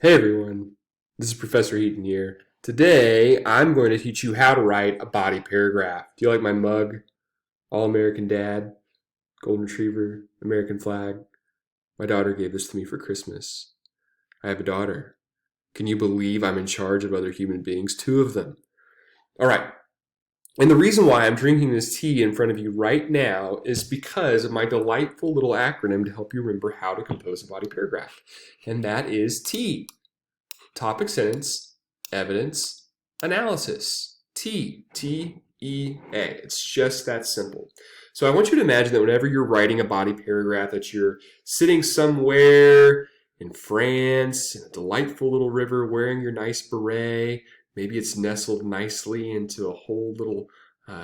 Hey everyone, this is Professor Heaton here. Today I'm going to teach you how to write a body paragraph. Do you like my mug? All American Dad, Golden Retriever, American flag. My daughter gave this to me for Christmas. I have a daughter. Can you believe I'm in charge of other human beings? Two of them. Alright, and the reason why I'm drinking this tea in front of you right now is because of my delightful little acronym to help you remember how to compose a body paragraph. And that is T. Topic sentence, evidence, analysis. T-E-A. It's just that simple. So I want you to imagine that whenever you're writing a body paragraph that you're sitting somewhere in France in a delightful little river wearing your nice beret. Maybe it's nestled nicely into a whole little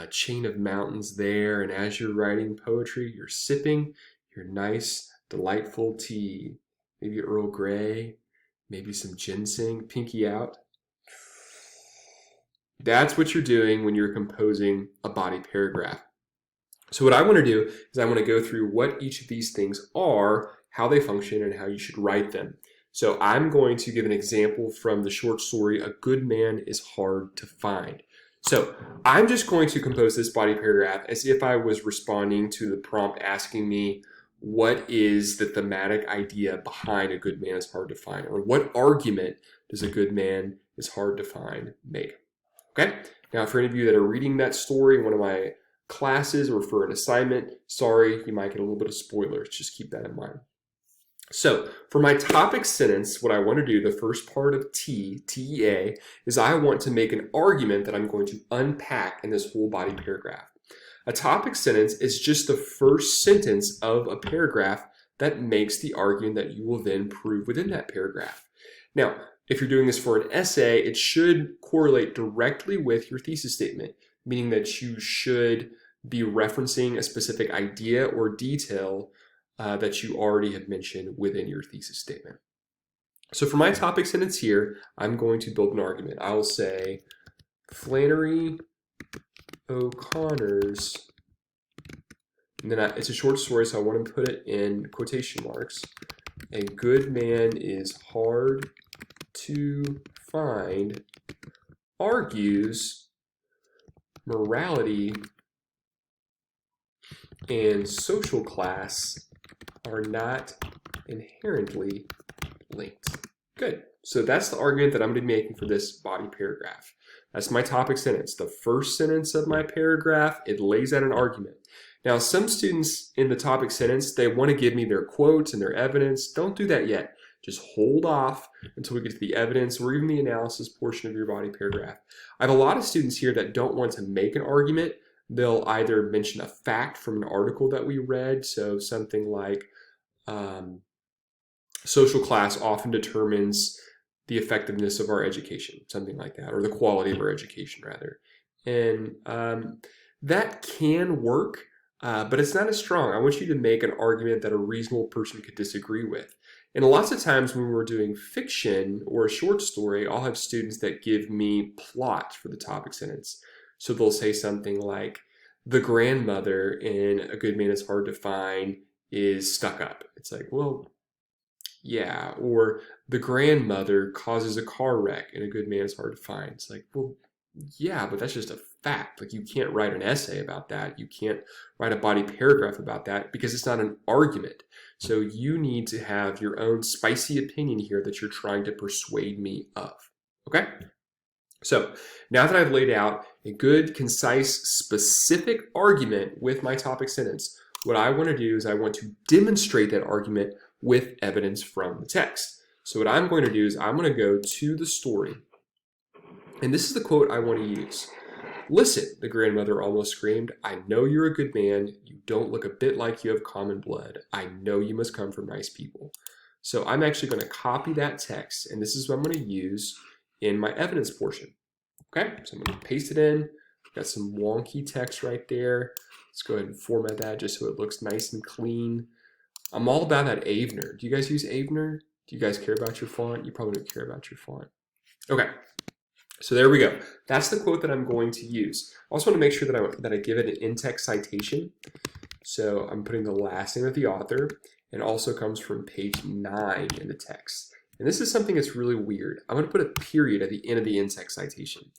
chain of mountains there. And as you're writing poetry, you're sipping your nice, delightful tea. Maybe Earl Grey, maybe some ginseng, pinky out. That's what you're doing when you're composing a body paragraph. So what I want to do is I want to go through what each of these things are, how they function, and how you should write them. So I'm going to give an example from the short story, A Good Man is Hard to Find. So I'm just going to compose this body paragraph as if I was responding to the prompt asking me, what is the thematic idea behind A Good Man is Hard to Find? Or what argument does A Good Man is Hard to Find make? Okay? Now, for any of you that are reading that story in one of my classes or for an assignment, sorry, you might get a little bit of spoilers. Just keep that in mind. So for my topic sentence, what I want to do, the first part of T-E-A, is I want to make an argument that I'm going to unpack in this whole body paragraph. A topic sentence is just the first sentence of a paragraph that makes the argument that you will then prove within that paragraph. Now, if you're doing this for an essay, it should correlate directly with your thesis statement, meaning that you should be referencing a specific idea or detail that you already have mentioned within your thesis statement. So for my topic sentence here, I'm going to build an argument. I will say, Flannery O'Connor's, and then it's a short story, so I want to put it in quotation marks. A good man is hard to find, argues morality and social class are not inherently linked. Good. So that's the argument that I'm going to be making for this body paragraph. That's my topic sentence. The first sentence of my paragraph, it lays out an argument. Now, some students in the topic sentence, they want to give me their quotes and their evidence. Don't do that yet. Just hold off until we get to the evidence or even the analysis portion of your body paragraph. I have a lot of students here that don't want to make an argument. They'll either mention a fact from an article that we read, so something like social class often determines the effectiveness of our education, something like that, or the quality of our education, rather. And that can work, but it's not as strong. I want you to make an argument that a reasonable person could disagree with. And lots of times when we're doing fiction or a short story, I'll have students that give me plot for the topic sentence. So they'll say something like, the grandmother in A Good Man is Hard to Find is stuck up. It's like, well, yeah. Or the grandmother causes a car wreck in A Good Man is Hard to Find. It's like, well, yeah, but that's just a fact. Like, you can't write an essay about that. You can't write a body paragraph about that because it's not an argument. So you need to have your own spicy opinion here that you're trying to persuade me of. Okay? So now that I've laid out a good, concise, specific argument with my topic sentence, what I want to do is I want to demonstrate that argument with evidence from the text. So what I'm going to do is I'm going to go to the story. And this is the quote I want to use. Listen, the grandmother almost screamed. I know you're a good man. You don't look a bit like you have common blood. I know you must come from nice people. So I'm actually going to copy that text, and this is what I'm going to use in my evidence portion. Okay, so I'm going to paste it in. Got some wonky text right there. Let's go ahead and format that just so it looks nice and clean. I'm all about that Avener. Do you guys use Avener? Do you guys care about your font? You probably don't care about your font. Okay, so there we go. That's the quote that I'm going to use. I also want to make sure that I give it an in-text citation. So I'm putting the last name of the author, and also comes from page 9 in the text. And this is something that's really weird. I'm going to put a period at the end of the in-text citation.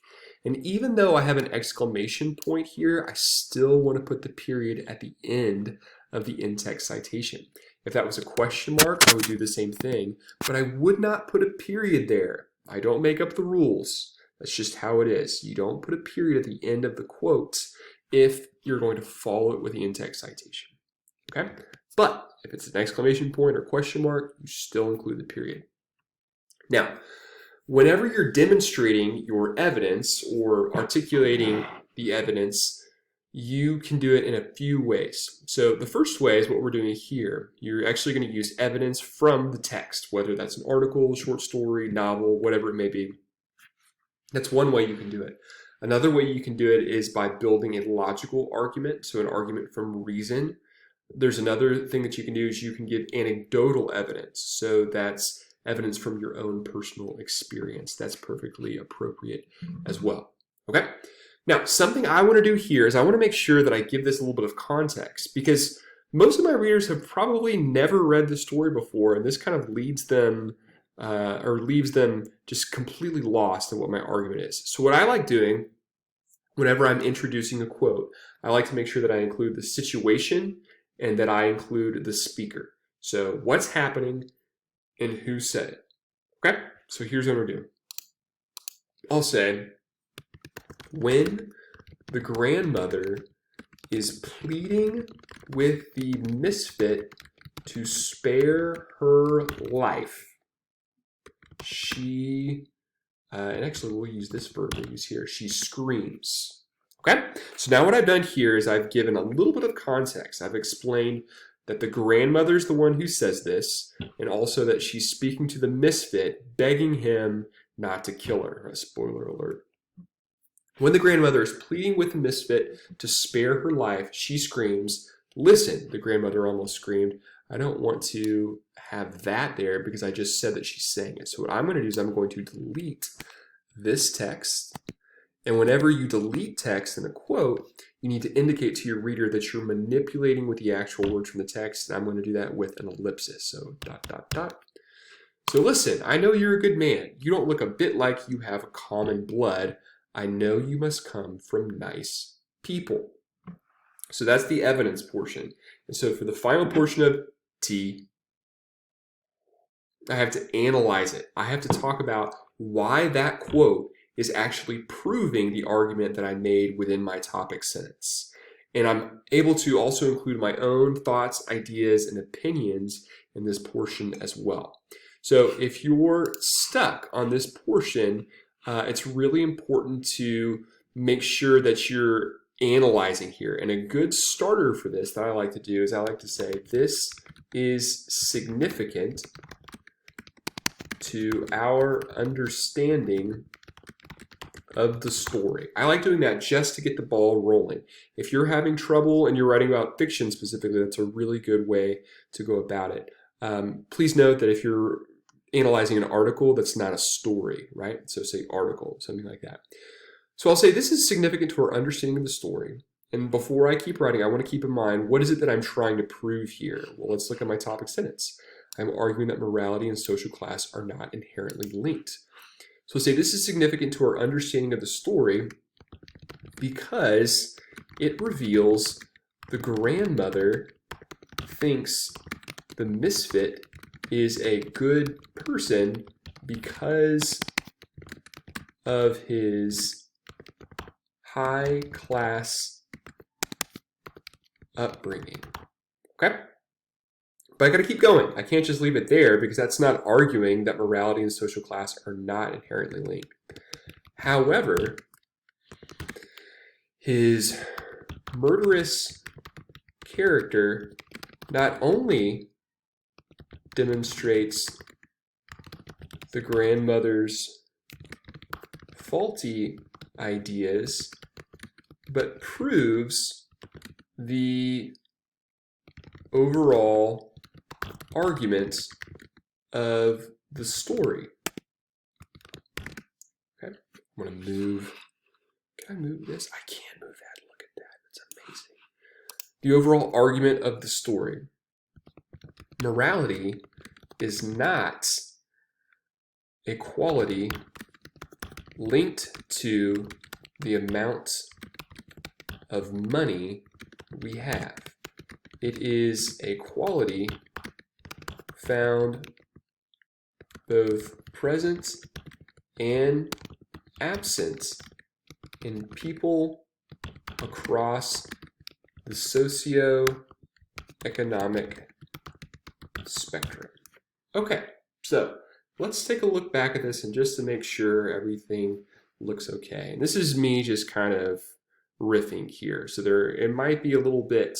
And even though I have an exclamation point here, I still want to put the period at the end of the in-text citation. If that was a question mark, I would do the same thing, but I would not put a period there. I don't make up the rules. That's just how it is. You don't put a period at the end of the quotes if you're going to follow it with the in-text citation. Okay? But if it's an exclamation point or question mark, you still include the period. Now, whenever you're demonstrating your evidence or articulating the evidence, you can do it in a few ways. So the first way is what we're doing here. You're actually going to use evidence from the text, whether that's an article, short story, novel, whatever it may be. That's one way you can do it. Another way you can do it is by building a logical argument, so an argument from reason. There's another thing that you can do is you can give anecdotal evidence. So that's evidence from your own personal experience. That's perfectly appropriate as well. Okay? Now, something I want to do here is I want to make sure that I give this a little bit of context, because most of my readers have probably never read the story before, and this kind of leads them or leaves them just completely lost in what my argument is. So what I like doing whenever I'm introducing a quote, I like to make sure that I include the situation and that I include the speaker. So what's happening and who said it. Okay, so here's what we're doing. I'll say, when the grandmother is pleading with the misfit to spare her life, she, and actually we'll use this verb we use here, she screams. Okay, so now what I've done here is I've given a little bit of context. I've explained that the grandmother's the one who says this, and also that she's speaking to the misfit, begging him not to kill her. A spoiler alert. When the grandmother is pleading with the misfit to spare her life, she screams, "Listen," the grandmother almost screamed, "I don't want to have that there because I just said that she's saying it." So what I'm going to do is I'm going to delete this text. And whenever you delete text in a quote, you need to indicate to your reader that you're manipulating with the actual words from the text. And I'm going to do that with an ellipsis. So ... So listen, I know you're a good man. You don't look a bit like you have common blood. I know you must come from nice people. So that's the evidence portion. And so for the final portion of T, I have to analyze it. I have to talk about why that quote is actually proving the argument that I made within my topic sentence. And I'm able to also include my own thoughts, ideas, and opinions in this portion as well. So if you're stuck on this portion, it's really important to make sure that you're analyzing here. And a good starter for this that I like to do is I like to say, this is significant to our understanding of the story. I like doing that just to get the ball rolling. If you're having trouble and you're writing about fiction specifically, that's a really good way to go about it. Please note that if you're analyzing an article, that's not a story, right? So say article, something like that. So I'll say this is significant to our understanding of the story. And before I keep writing, I want to keep in mind, what is it that I'm trying to prove here? Well, let's look at my topic sentence. I'm arguing that morality and social class are not inherently linked. So I'll say this is significant to our understanding of the story because it reveals the grandmother thinks the misfit is a good person because of his high class upbringing. Okay? But I got to keep going. I can't just leave it there because that's not arguing that morality and social class are not inherently linked. However, his murderous character not only demonstrates the grandmother's faulty ideas, but proves the overall arguments of the story. Okay, I'm going to move. Can I move this? I can move that. Look at that. That's amazing. The overall argument of the story. Morality is not a quality linked to the amount of money we have. It is a quality found both present and absent in people across the socioeconomic spectrum. Okay, so let's take a look back at this and just to make sure everything looks okay. And this is me just kind of riffing here. So it might be a little bit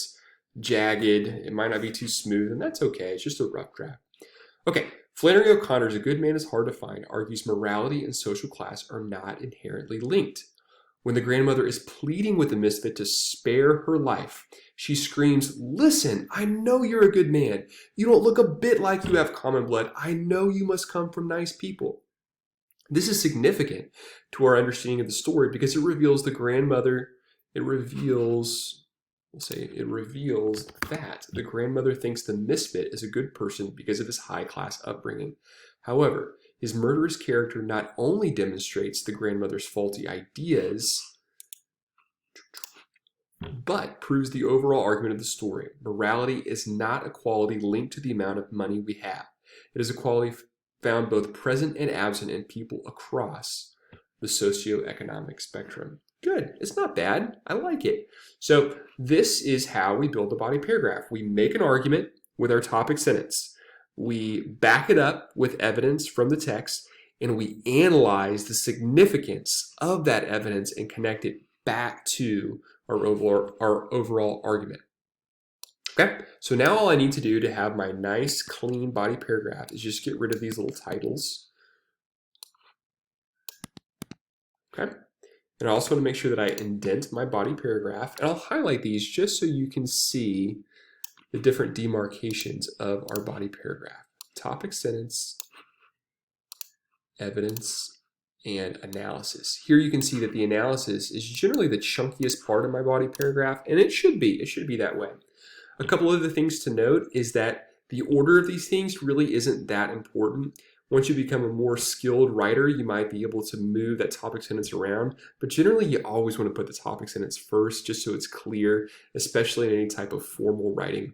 jagged, it might not be too smooth, and that's okay. It's just a rough draft. Okay, Flannery O'Connor's A Good Man is Hard to Find argues morality and social class are not inherently linked. When the grandmother is pleading with the misfit to spare her life, she screams, "Listen, I know you're a good man. You don't look a bit like you have common blood. I know you must come from nice people." This is significant to our understanding of the story because it reveals the grandmother, it reveals that the grandmother thinks the misfit is a good person because of his high-class upbringing. However, his murderous character not only demonstrates the grandmother's faulty ideas, but proves the overall argument of the story. Morality is not a quality linked to the amount of money we have. It is a quality found both present and absent in people across the socioeconomic spectrum. Good. It's not bad. I like it. So this is how we build the body paragraph. We make an argument with our topic sentence. We back it up with evidence from the text, and we analyze the significance of that evidence and connect it back to our overall argument. Okay, so now all I need to do to have my nice, clean body paragraph is just get rid of these little titles. Okay, and I also want to make sure that I indent my body paragraph, and I'll highlight these just so you can see the different demarcations of our body paragraph. Topic sentence, evidence, and analysis. Here you can see that the analysis is generally the chunkiest part of my body paragraph, and it should be that way. A couple other things to note is that the order of these things really isn't that important. Once you become a more skilled writer, you might be able to move that topic sentence around, but generally you always want to put the topic sentence first just so it's clear, especially in any type of formal writing.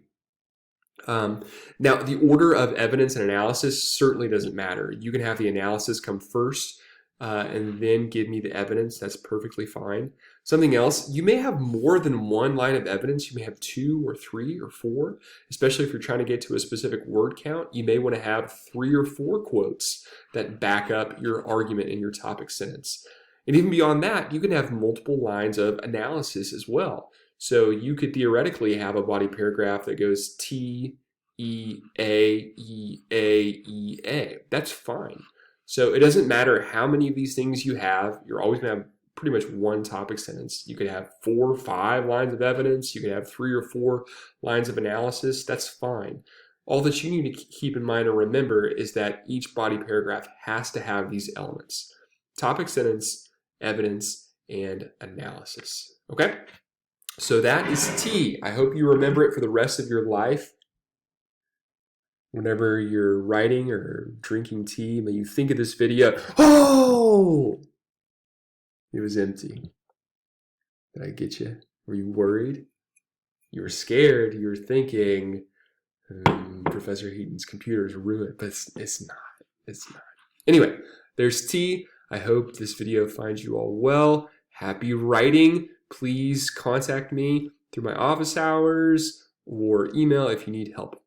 Now, the order of evidence and analysis certainly doesn't matter. You can have the analysis come first and then give me the evidence. That's perfectly fine. Something else, you may have more than one line of evidence. You may have 2 or 3 or 4, especially if you're trying to get to a specific word count. You may want to have 3 or 4 quotes that back up your argument in your topic sentence. And even beyond that, you can have multiple lines of analysis as well. So you could theoretically have a body paragraph that goes T, E, A, E, A, E, A. That's fine. So it doesn't matter how many of these things you have. You're always going to have pretty much one topic sentence. You could have 4 or 5 lines of evidence. You could have 3 or 4 lines of analysis. That's fine. All that you need to keep in mind and remember is that each body paragraph has to have these elements: topic sentence, evidence, and analysis. Okay? So that is T. I hope you remember it for the rest of your life. Whenever you're writing or drinking tea, may you think of this video. Oh! It was empty. Did I get you? Were you worried? You were scared. You were thinking, Professor Heaton's computer is ruined. But it's not. It's not. Anyway, there's T. I hope this video finds you all well. Happy writing. Please contact me through my office hours or email if you need help.